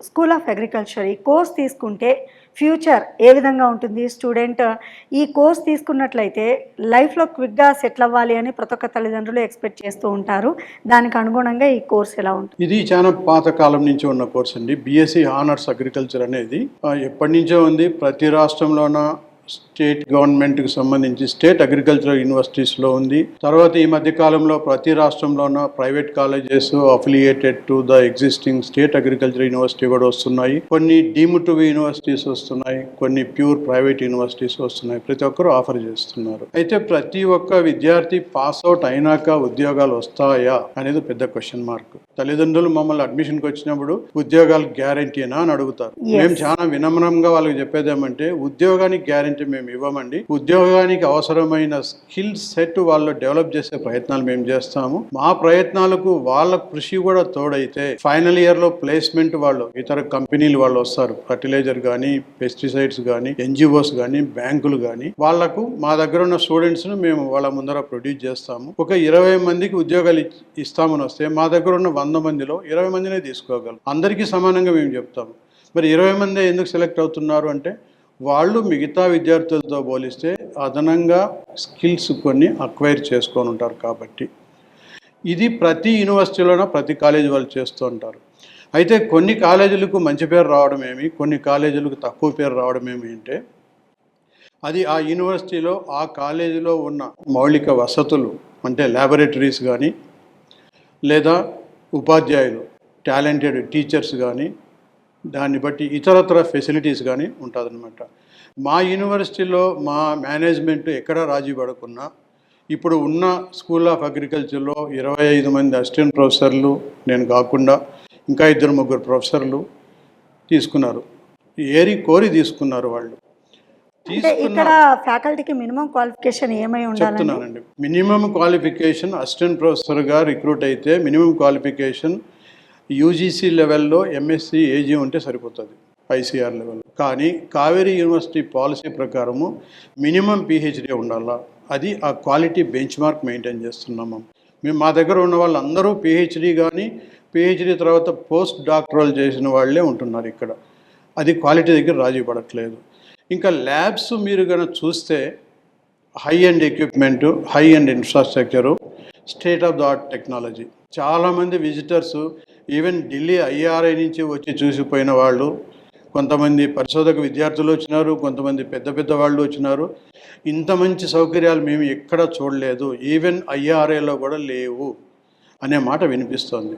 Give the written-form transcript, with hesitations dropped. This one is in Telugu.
స్కూల్ ఆఫ్ అగ్రికల్చర్ ఈ కోర్స్ తీసుకుంటే ఫ్యూచర్ ఏ విధంగా ఉంటుంది? స్టూడెంట్ ఈ కోర్స్ తీసుకున్నట్లయితే లైఫ్‌లో క్విక్‌గా సెటిల్ అవ్వాలి అని ప్రతి ఒక్క తల్లిదండ్రులు ఎక్స్‌పెక్ట్ చేస్తూ ఉంటారు. దానికి అనుగుణంగా ఈ కోర్స్ ఎలా ఉంటుంది? ఇది చాలా పాత కాలం నుంచి ఉన్న కోర్స్ అండి. బీఎస్సీ హానర్స్ అగ్రికల్చర్ అనేది ఎప్పటినుంచో ఉంది. ప్రతి రాష్ట్రంలోన స్టేట్ గవర్నమెంట్కి సంబంధించి స్టేట్ అగ్రికల్చరల్ యూనివర్సిటీస్లో ఉంది. తర్వాత ఈ మధ్య కాలంలో ప్రతి రాష్ట్రంలోన private colleges affiliated to the existing state agriculture university కూడా వస్తున్నాయి. కొన్ని డీమ్డ్ టు బి యూనివర్సిటీస్ వస్తున్నాయి, కొన్ని ప్యూర్ ప్రైవేట్ యూనివర్సిటీస్ వస్తున్నాయి. ప్రతి ఒక్కరు ఆఫర్ చేస్తున్నారు. అయితే ప్రతి ఒక్క విద్యార్థి పాస్ అవుట్ అయినాక ఉద్యోగాలు వస్తాయా అనేది పెద్ద క్వశ్చన్ మార్క్. తల్లిదండ్రులు మమ్మల్ని అడ్మిషన్కి వచ్చినప్పుడు ఉద్యోగాలు గ్యారంటీనా అని అడుగుతారు. మేము చాలా వినమ్రంగా వాళ్ళకి చెప్పేదేమంటే ఉద్యోగానికి గ్యారంటీ మేము ఇవ్వమండి. ఉద్యోగానికి అవసరమైన స్కిల్ సెట్ వాళ్ళు డెవలప్ చేసే ప్రయత్నాలు మేము చేస్తాము. మా ప్రయత్నాలకు వాళ్ళ కృషి కూడా తోడైతే ఫైనల్ ఇయర్ లో ప్లేస్మెంట్ వాళ్ళు ఇతర కంపెనీలు వాళ్ళు వస్తారు. ఫర్టిలైజర్ కానీ, పెస్టిసైడ్స్ కానీ, ఎన్జిఓస్ కానీ, బ్యాంకులు కానీ వాళ్లకు మా దగ్గర ఉన్న స్టూడెంట్స్ ను మేము వాళ్ళ ముందర ప్రొడ్యూస్ చేస్తాము. ఒక 20 మందికి ఉద్యోగాలు ఇస్తామని వస్తే మా దగ్గర ఉన్న 100 మందిలో 20 మందినే తీసుకోగలం. అందరికీ సమానంగా మేము చెప్తాము. మరి 20 మంది ఎందుకు సెలెక్ట్ అవుతున్నారు అంటే వాళ్ళు మిగతా విద్యార్థులతో పోలిస్తే అదనంగా స్కిల్స్ కొన్ని అక్వైర్ చేసుకొని ఉంటారు కాబట్టి. ఇది ప్రతి యూనివర్సిటీలోనూ ప్రతి కాలేజీ వాళ్ళు చేస్తూ ఉంటారు. అయితే కొన్ని కాలేజీలకు మంచి పేరు రావడం ఏమి, కొన్ని కాలేజీలకు తక్కువ పేరు రావడం ఏమి అంటే అది ఆ యూనివర్సిటీలో ఆ కాలేజీలో ఉన్న మౌలిక వసతులు అంటే ల్యాబొరేటరీస్ కానీ లేదా ఉపాధ్యాయులు టాలెంటెడ్ టీచర్స్ కానీ దాన్ని బట్టి ఇతరత్ర ఫెసిలిటీస్ కానీ ఉంటుందన్నమాట. మా యూనివర్సిటీలో మా మేనేజ్మెంట్ ఎక్కడ రాజీ పడకున్నా ఇప్పుడు ఉన్న స్కూల్ ఆఫ్ అగ్రికల్చర్లో 25 మంది అసిస్టెంట్ ప్రొఫెసర్లు నేను కాకుండా ఇంకా 2-3 ప్రొఫెసర్లు తీసుకున్నారు. ఏరి కోరి తీసుకున్నారు. వాళ్ళు ఇక్కడ ఫ్యాకల్టీకి మినిమం క్వాలిఫికేషన్ ఏమై ఉండాలి చెప్తున్నానండి. మినిమం క్వాలిఫికేషన్ అసిస్టెంట్ ప్రొఫెసర్గా రిక్రూట్ అయితే మినిమం క్వాలిఫికేషన్ యూజీసీ లెవెల్లో ఎంఎస్సి ఏజీ ఉంటే సరిపోతుంది, ఐసీఆర్ లెవెల్. కానీ కావేరీ యూనివర్సిటీ పాలసీ ప్రకారము మినిమం పిహెచ్డీ ఉండాలా. అది ఆ క్వాలిటీ బెంచ్ మార్క్ మెయింటైన్ చేస్తున్నాము మేము. మా దగ్గర ఉన్న వాళ్ళందరూ పిహెచ్డీ కానీ పిహెచ్డీ తర్వాత పోస్ట్ డాక్టరల్ చేసిన వాళ్ళే ఉంటున్నారు ఇక్కడ. అది క్వాలిటీ దగ్గర రాజీ పడట్లేదు. ఇంకా ల్యాబ్స్ మీరు కనుక చూస్తే high and equipment, high and infrastructure, state of the art technology. చాలామంది విజిటర్స్ ఈవెన్ ఢిల్లీ ఐఆర్ఐ నుంచి వచ్చి చూసిపోయిన వాళ్ళు, కొంతమంది పరిశోధక విద్యార్థులు వచ్చినారు, కొంతమంది పెద్ద పెద్ద వాళ్ళు వచ్చినారు. ఇంత మంచి సౌకర్యాలు మేము ఎక్కడా చూడలేదు, ఈవెన్ ఐఆర్ఐలో కూడా లేవు అనే మాట వినిపిస్తోంది.